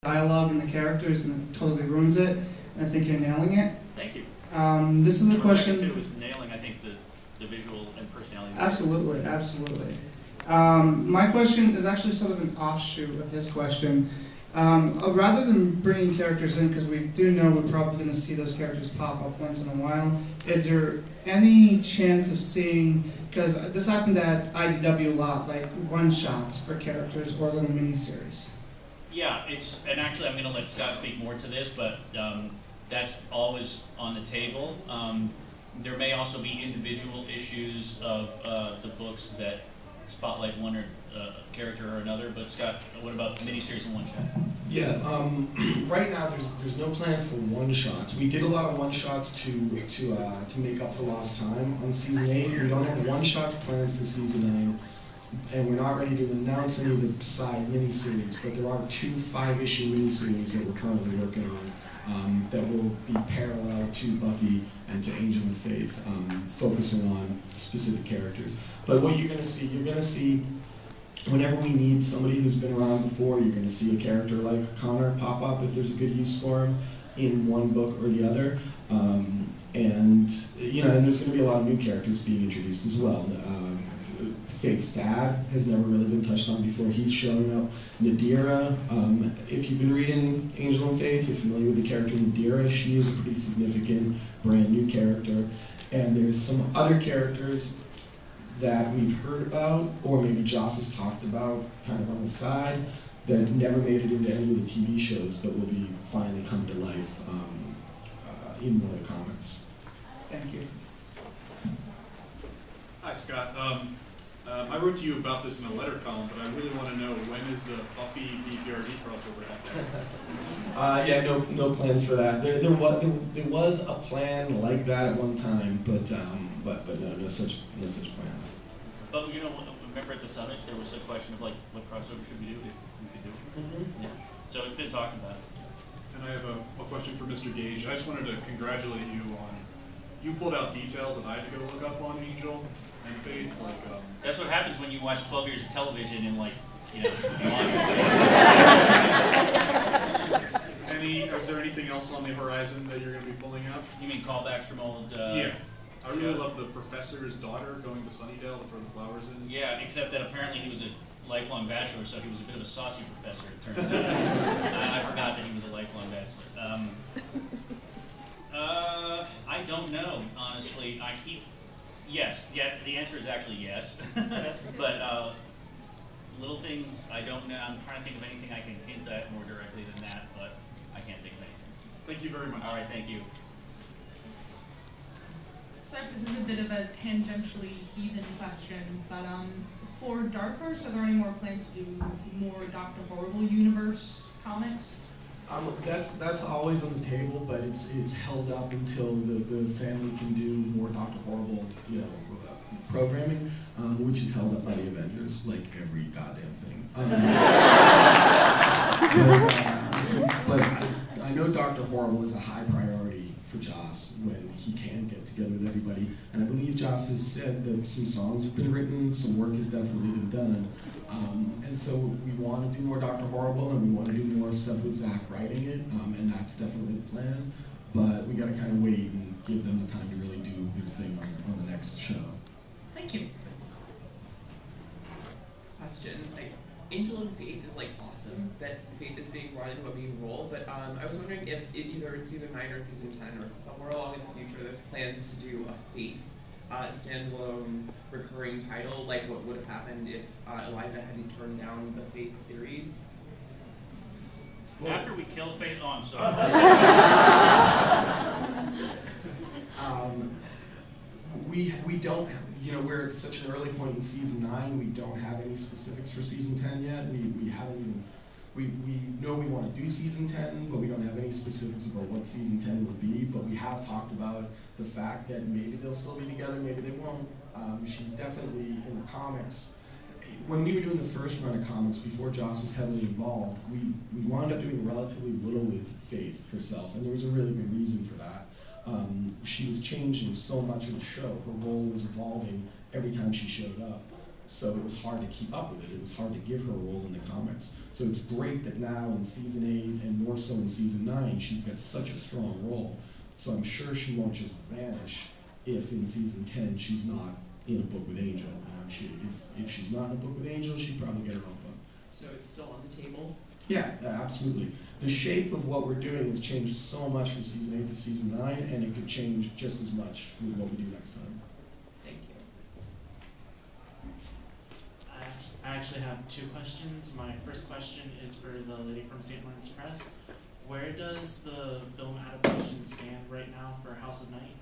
dialogue and the characters, and it totally ruins it. And I think you're nailing it. Thank you. This is a question. It was nailing, I think, the visual and personality. Absolutely, absolutely. My question is actually sort of an offshoot of his question. Rather than bringing characters in, because we do know we're probably going to see those characters pop up once in a while, is there any chance of seeing, because this happened at IDW a lot, like one-shots for characters or little miniseries? Yeah, and actually I'm going to let Scott speak more to this, but that's always on the table. There may also be individual issues of the books that spotlight one or character or another, but Scott, what about miniseries and one-shot? Yeah, right now there's no plan for one-shots. We did a lot of one-shots to make up for lost time on season 8. We don't have one-shots planned for season 9, and we're not ready to announce any of the side miniseries, but there are 2 5-issue miniseries that we're currently working on that will be parallel to Buffy and to Angel and Faith, focusing on specific characters. But what you're going to see whenever we need somebody who's been around before, you're going to see a character like Connor pop up if there's a good use for him in one book or the other. And there's going to be a lot of new characters being introduced as well. Faith's dad has never really been touched on before. He's showing up. Nadira, if you've been reading Angel and Faith, you're familiar with the character Nadira. She is a pretty significant, brand new character. And there's some other characters that we've heard about, or maybe Joss has talked about kind of on the side, that never made it into any of the TV shows, but will be finally come to life in one of the comics. Thank you. Hi, Scott. I wrote to you about this in a letter column, but I really want to know, when is the Buffy BPRD crossover happening? Yeah, no plans for that. There was a plan like that at one time, but no such plans. But remember at the summit there was a question of like, what crossover should we do? If we could do. Mm-hmm. Yeah. So it's been talked about. And I have a question for Mr. Gage. I just wanted to congratulate you on, you pulled out details that I had to go look up on Angel and Faith, like that's what happens when you watch 12 years of television in like, is there anything else on the horizon that you're going to be pulling up? You mean callbacks from old? Yeah. I really love the professor's daughter going to Sunnydale to throw the flowers in. Yeah, except that apparently he was a lifelong bachelor, so he was a bit of a saucy professor, it turns out. I forgot that he was a lifelong bachelor. I don't know, honestly. Yes, the answer is actually yes. But little things, I don't know. I'm trying to think of anything I can hint at more directly than that, but I can't think of anything. Thank you very much. All right, thank you. So this is a bit of a tangentially heathen question, but for Dark Horse, are there any more plans to do more Dr. Horrible universe comics? That's always on the table, but it's held up until the family can do more Dr. Horrible, programming, which is held up by the Avengers, like every goddamn thing. But I know Dr. Horrible is a high priority for Joss when he can get together with everybody, and I believe Joss has said that some songs have been written, some work has definitely been done, and so we want to do more Dr. Horrible, and we want to do more stuff with Zach writing it, and that's definitely the plan, but we got to kind of wait and give them the time to really do a good thing on the next show. Thank you. Question, Angel and Faith is awesome that Faith is being brought into a main role, but I was wondering if either season 9 or season 10 or somewhere along in the future there's plans to do a Faith standalone recurring title, like what would have happened if Eliza hadn't turned down the Faith series. Well, after we kill Faith, I'm sorry. We don't have, we're at such an early point in season 9, we don't have any specifics for season 10 yet. We haven't even, we know we want to do season 10, but we don't have any specifics about what season 10 will be, but we have talked about the fact that maybe they'll still be together, maybe they won't. She's definitely in the comics. When we were doing the first run of comics, before Joss was heavily involved, we wound up doing relatively little with Faith herself, and there was a really good reason for that. She was changing so much of the show. Her role was evolving every time she showed up. so it was hard to keep up with it. It was hard to give her a role in the comics. So it's great that now in season 8 and more so in season 9, she's got such a strong role. So I'm sure she won't just vanish if in season 10 she's not in a book with Angel. If she's not in a book with Angel, she'd probably get her own book. So it's still on the table? Yeah, absolutely. The shape of what we're doing has changed so much from season 8 to season 9, and it could change just as much with what we do next time. Thank you. I actually have 2 questions. My first question is for the lady from St. Lawrence Press. Where does the film adaptation stand right now for House of Night?